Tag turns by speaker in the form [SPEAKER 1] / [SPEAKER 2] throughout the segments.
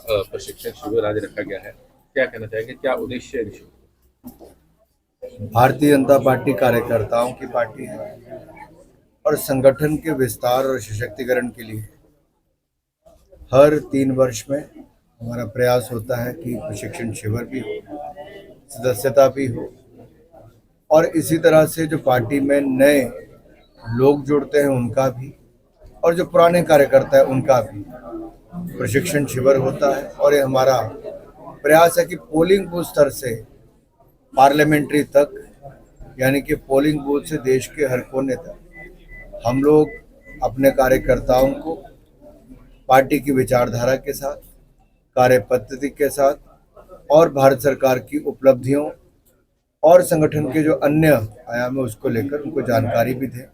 [SPEAKER 1] प्रशिक्षण शिविर आज रखा गया है, क्या कहना चाहेंगे, क्या उद्देश्य है इस शिविर?
[SPEAKER 2] भारतीय जनता पार्टी कार्यकर्ताओं की पार्टी है और संगठन के विस्तार और सशक्तिकरण के लिए हर 3 वर्ष में हमारा प्रयास होता है कि प्रशिक्षण शिविर भी हो, सदस्यता भी हो और इसी तरह से जो पार्टी में नए लोग जुड़ते हैं उनका भी और जो पुराने कार्यकर्ता है उनका भी प्रशिक्षण शिविर होता है। और ये हमारा प्रयास है कि पोलिंग बूथ स्तर से पार्लियामेंट्री तक, यानी कि पोलिंग बूथ से देश के हर कोने तक हम लोग अपने कार्यकर्ताओं को पार्टी की विचारधारा के साथ, कार्य पद्धति के साथ और भारत सरकार की उपलब्धियों और संगठन के जो अन्य आयाम है उसको लेकर उनको जानकारी भी दें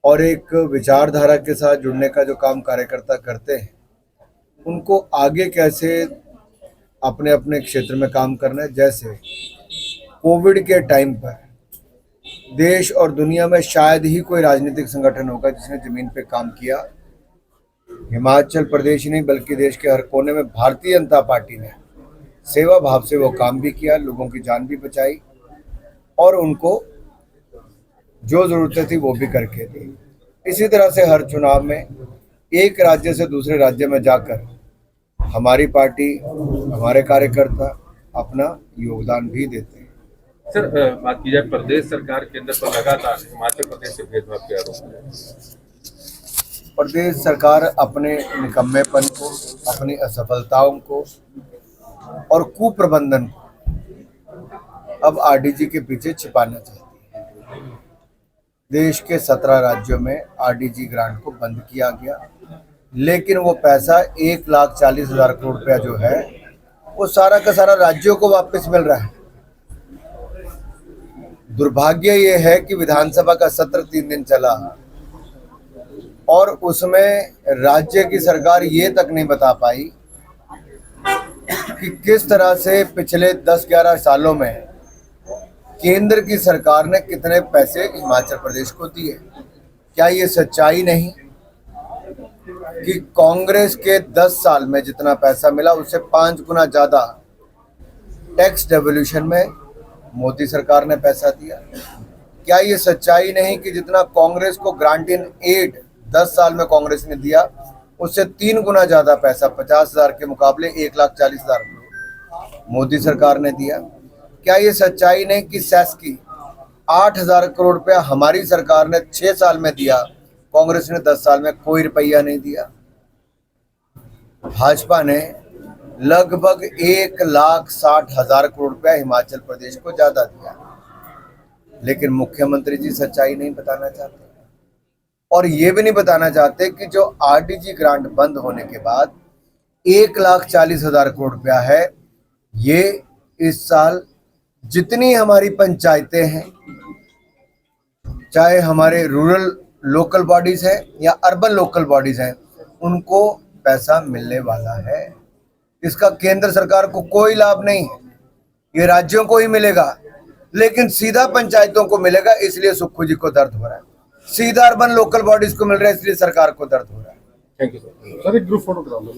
[SPEAKER 2] और एक विचारधारा के साथ जुड़ने का जो काम कार्यकर्ता करते हैं उनको आगे कैसे अपने अपने क्षेत्र में काम करना है। जैसे कोविड के टाइम पर देश और दुनिया में शायद ही कोई राजनीतिक संगठन होगा जिसने जमीन पे काम किया। हिमाचल प्रदेश ही नहीं बल्कि देश के हर कोने में भारतीय जनता पार्टी ने सेवा भाव से वो काम भी किया, लोगों की जान भी बचाई और उनको जो जरूरतें थी वो भी करके दी। इसी तरह से हर चुनाव में एक राज्य से दूसरे राज्य में जाकर हमारी पार्टी, हमारे कार्यकर्ता अपना योगदान भी देते हैं।
[SPEAKER 1] सर, बात की जाए प्रदेश सरकार केंद्र पर लगातार हिमाचल प्रदेश से भेदभाव के आरोप है।
[SPEAKER 2] प्रदेश सरकार अपने निकम्मेपन को, अपनी असफलताओं को और कुप्रबंधन को अब आरडीजी के पीछे छिपाना चाहती है। देश के 17 राज्यों में आरडीजी ग्रांट को बंद किया गया, लेकिन वो पैसा 1,40,000 करोड़ रुपया जो है वो सारा का सारा राज्यों को वापस मिल रहा है। दुर्भाग्य ये है कि विधानसभा का सत्र 3 दिन चला और उसमें राज्य की सरकार ये तक नहीं बता पाई कि किस तरह से पिछले 10-11 सालों में केंद्र की सरकार ने कितने पैसे हिमाचल प्रदेश को दिए। क्या ये सच्चाई नहीं कि कांग्रेस के 10 साल में जितना पैसा मिला उससे 5 गुना ज्यादा टैक्स डेवोल्यूशन में मोदी सरकार ने पैसा दिया? क्या ये सच्चाई नहीं कि जितना कांग्रेस को ग्रांट इन एड 10 साल में कांग्रेस ने दिया उससे 3 गुना ज्यादा पैसा 50,000 के मुकाबले 1,40,000 मोदी सरकार ने दिया? क्या ये सच्चाई नहीं कि सेस की 8,000 करोड़ रुपया हमारी सरकार ने 6 साल में दिया, कांग्रेस ने 10 साल में कोई रुपया नहीं दिया? भाजपा ने लगभग 1,60,000 करोड़ रुपया हिमाचल प्रदेश को ज्यादा दिया, लेकिन मुख्यमंत्री जी सच्चाई नहीं बताना चाहते और ये भी नहीं बताना चाहते कि जो आरडीजी ग्रांट बंद होने के बाद 1,40,000 करोड़ रुपया है, ये इस साल जितनी हमारी पंचायतें हैं, चाहे हमारे रूरल लोकल बॉडीज हैं या अर्बन लोकल बॉडीज हैं, उनको पैसा मिलने वाला है। इसका केंद्र सरकार को कोई लाभ नहीं है, ये राज्यों को ही मिलेगा, लेकिन सीधा पंचायतों को मिलेगा, इसलिए सुक्खू जी को दर्द हो रहा है। सीधा अर्बन लोकल बॉडीज को मिल रहा है, इसलिए सरकार को दर्द हो रहा है।
[SPEAKER 1] Thank you sir. एक ग्रुप फोटो करा लो।